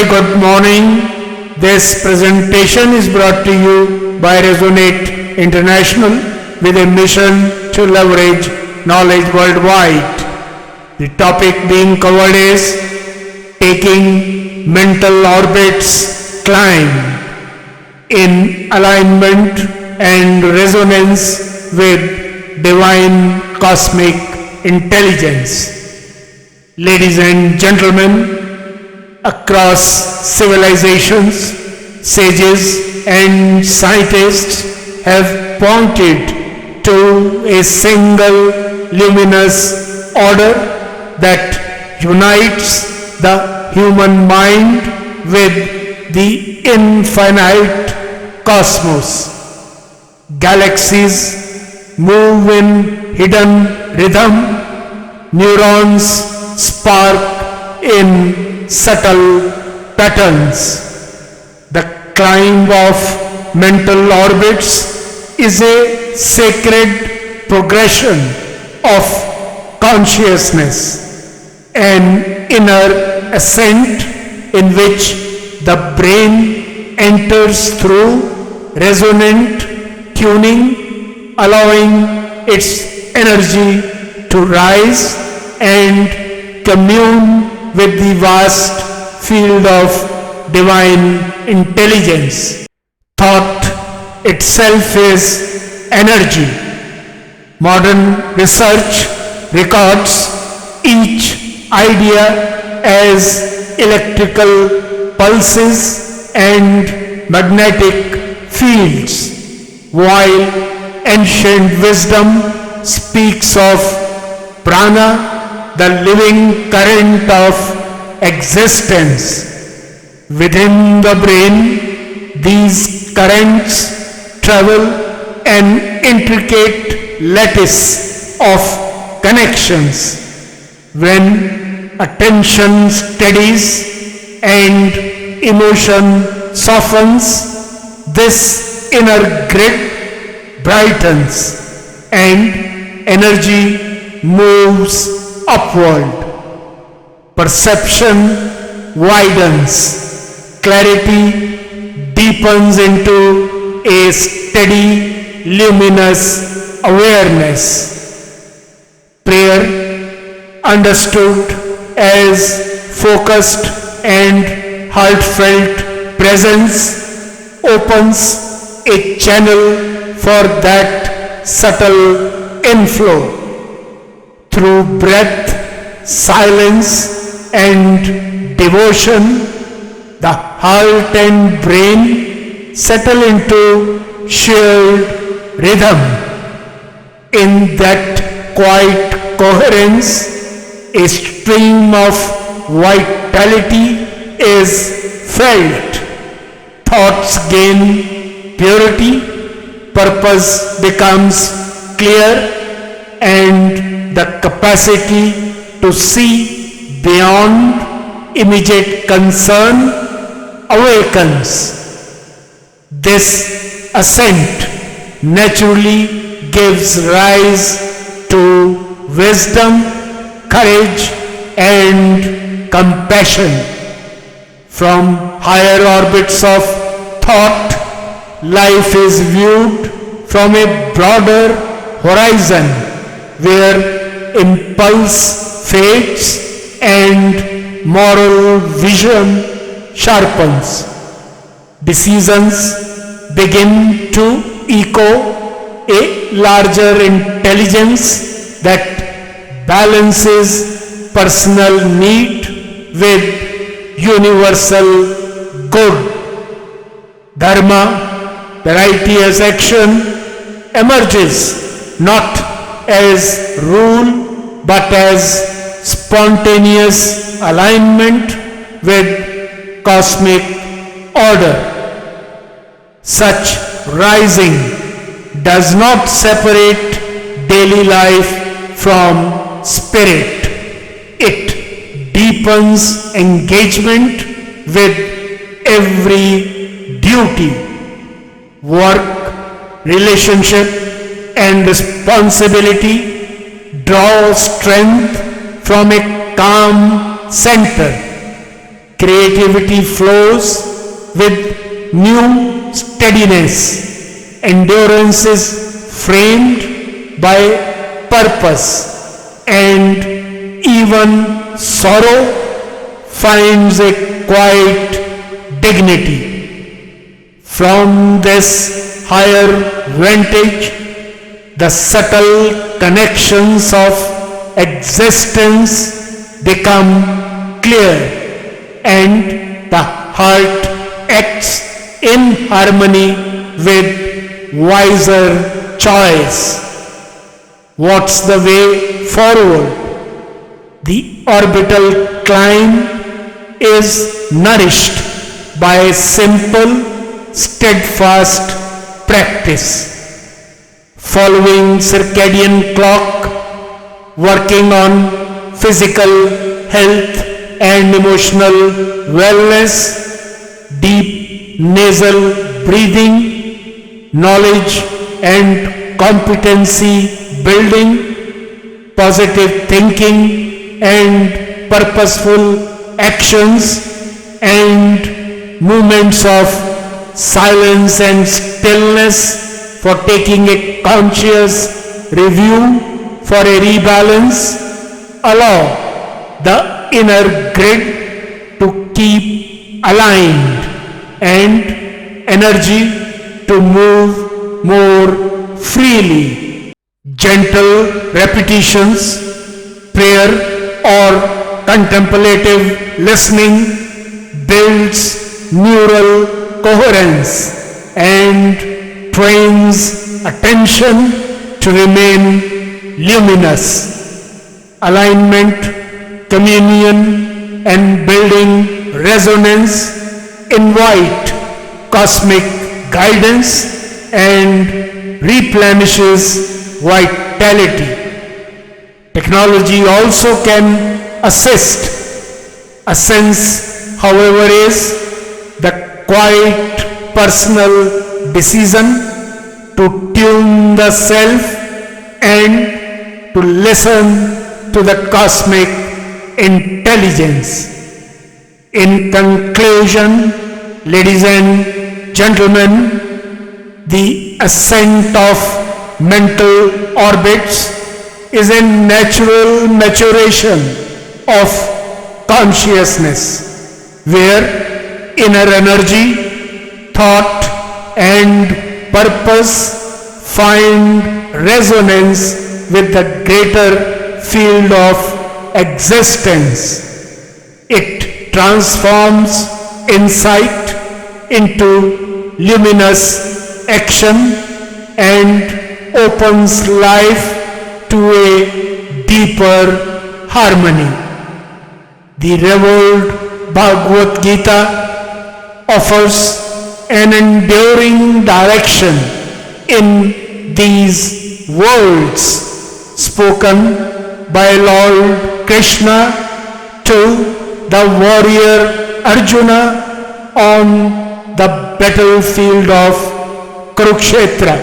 very good morning. This presentation is brought to you by Resonate International with a mission to leverage knowledge worldwide. The topic being covered is taking mental orbits climb in alignment and resonance with divine cosmic intelligence. Ladies and gentlemen, across civilizations, sages and scientists have pointed to a single luminous order that unites the human mind with the infinite cosmos. Galaxies move in hidden rhythm, neurons spark in subtle patterns. The climb of mental orbits is a sacred progression of consciousness, an inner ascent in which the brain enters through resonant tuning, allowing its energy to rise and commune with the vast field of divine intelligence. Thought itself is energy. Modern research records each idea as electrical pulses and magnetic fields, while ancient wisdom speaks of prana, the living current of existence. Within the brain, these currents travel an intricate lattice of connections. When attention steadies and emotion softens, this inner grid brightens and energy moves upward. Perception widens, clarity deepens into a steady, luminous awareness. Prayer, understood as focused and heartfelt presence, opens a channel for that subtle inflow. Through breath, silence and devotion, the heart and brain settle into shared rhythm. In that quiet coherence, a stream of vitality is felt. Thoughts gain purity, purpose becomes clear, and the capacity to see beyond immediate concern awakens. This ascent naturally gives rise to wisdom, courage, and compassion. From higher orbits of thought, life is viewed from a broader horizon where impulse fades and moral vision sharpens. Decisions begin to echo a larger intelligence that balances personal need with universal good. Dharma, the righteous action, emerges not as rule but as spontaneous alignment with cosmic order. Such rising does not separate daily life from spirit. It deepens engagement with every duty, work, relationship, and responsibility. Draw strength from a calm center. creativity flows with new steadiness. Endurance is framed by purpose, and even sorrow finds a quiet dignity. From this higher vantage, the subtle connections of existence become clear, and the heart acts in harmony with wiser choice. What's the way forward? The orbital climb is nourished by simple, steadfast practice. Following circadian clock, working on physical health and emotional wellness, deep nasal breathing, knowledge and competency building, positive thinking and purposeful actions, and moments of silence and stillness for taking a conscious review for a rebalance allow the inner grid to keep aligned and energy to move more freely. Gentle repetitions, prayer or contemplative listening builds neural coherence and trains attention to remain luminous. Alignment, communion, and building resonance invite cosmic guidance and replenishes vitality. Technology also can assist. A sense, however, is the quiet personal decision to tune the self and to listen to the cosmic intelligence. In conclusion, ladies and gentlemen, the ascent of mental orbits is a natural maturation of consciousness, where inner energy, thought and purpose find resonance with the greater field of existence. It transforms insight into luminous action and opens life to a deeper harmony. The revealed Bhagavad Gita offers an enduring direction in these words spoken by Lord Krishna to the warrior Arjuna on the battlefield of Kurukshetra.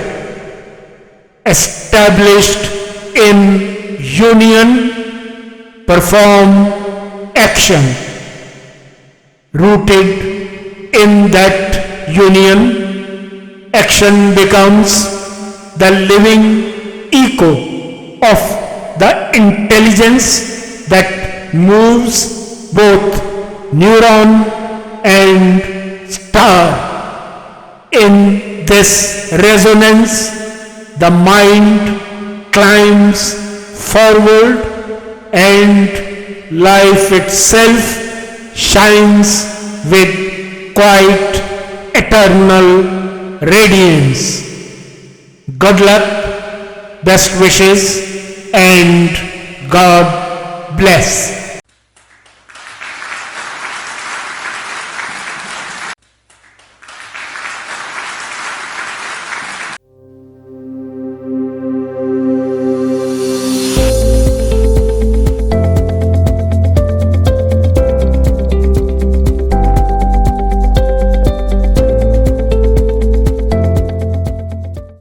Established in union, perform action. Rooted in that union, action becomes the living echo of the intelligence that moves both neuron and star. In this resonance, the mind climbs forward and life itself shines with quiet eternal radiance. Good luck, best wishes, and God bless.